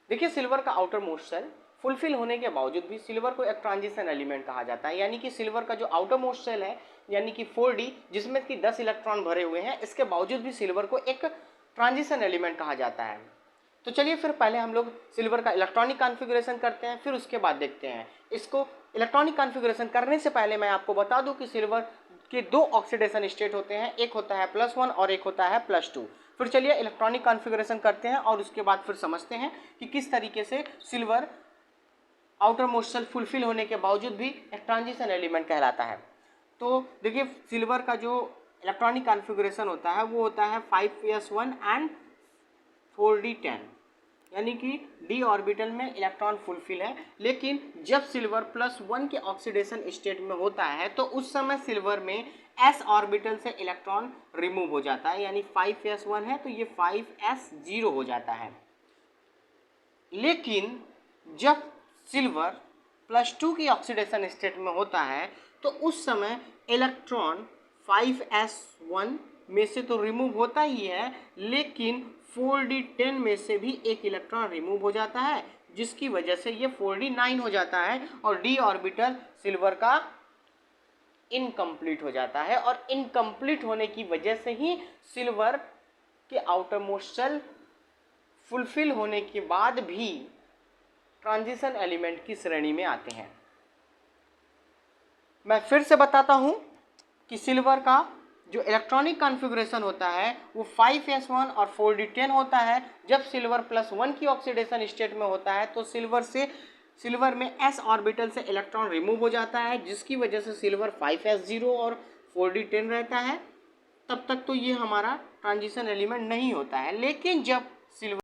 देखिए सिल्वर का outer most shell fulfil होने के बावजूद भी सिल्वर को एक ट्रांजिशन एलिमेंट कहा जाता है, यानी कि सिल्वर का जो आउटर मोस्ट शेल है यानी कि 4d जिसमें कि 10 इलेक्ट्रॉन भरे हुए हैं, इसके बावजूद भी सिल्वर को एक ट्रांजिशन एलिमेंट कहा जाता है। तो चलिए फिर पहले हम लोग सिल्वर का इलेक्ट्रॉनिक कॉन्फ़िगरेशन करते हैं, फिर उसके बाद देखते हैं इसको। इलेक्ट्रॉनिक कॉन्फ़िगरेशन करने से पहले मैं आपको बता दूं कि सिल्वर के दो ऑक्सीडेशन स्टेट होते हैं, एक होता है +1 और एक होता है +2। फिर चलिए इलेक्ट्रॉनिक कॉन्फ़िगरेशन करते हैं और उसके बाद फिर समझते हैं कि किस तरीके से silver outermost shell fulfil होने के बावजूद भी एक ट्रांजिशन एलिमेंट कहलाता है। तो देखिए सिल्वर का जो इलेक्ट्रॉनिक कॉन्फ़िगरेशन होता है वो होता है 5s1 एंड 4d10, यानी कि d ऑर्बिटल में इलेक्ट्रॉन फुलफिल है। लेकिन जब सिल्वर +1 के ऑक्सीडेशन स्टेट में होता है तो उस समय सिल्वर में s ऑर्बिटल से इलेक्ट्रॉन रिमूव हो जाता है, यानी 5s1 है तो ये 5s0 हो जाता है। लेकिन जब सिल्वर +2 की ऑक्सीडेशन स्टेट में होता है तो उस समय इलेक्ट्रॉन 5s1 में से तो रिमूव होता ही है, लेकिन 4d10 में से भी एक इलेक्ट्रॉन रिमूव हो जाता है, जिसकी वजह से ये 4d9 हो जाता है और d ऑर्बिटल सिल्वर का इनकम्प्लीट हो जाता है। और इनकम्प्लीट होने की वजह से ही सिल्वर के आउटर मोस्ट शेल फुलफिल होने के बाद भी ट्रांजिशन एलिमेंट की श्रेणी में आते हैं। मैं फिर से बताता हूं कि सिल्वर का जो इलेक्ट्रॉनिक कॉन्फ़िगरेशन होता है वो 5s1 और 4d10 होता है। जब सिल्वर +1 की ऑक्सीडेशन स्टेट में होता है तो सिल्वर में s ऑर्बिटल से इलेक्ट्रॉन रिमूव हो जाता है, जिसकी वजह से सिल्वर 5s0 और 4d10 रहता है। तब तक तो ये हमारा ट्रांजिशन एलिमेंट नहीं होता है। लेकिन जब सिल्वर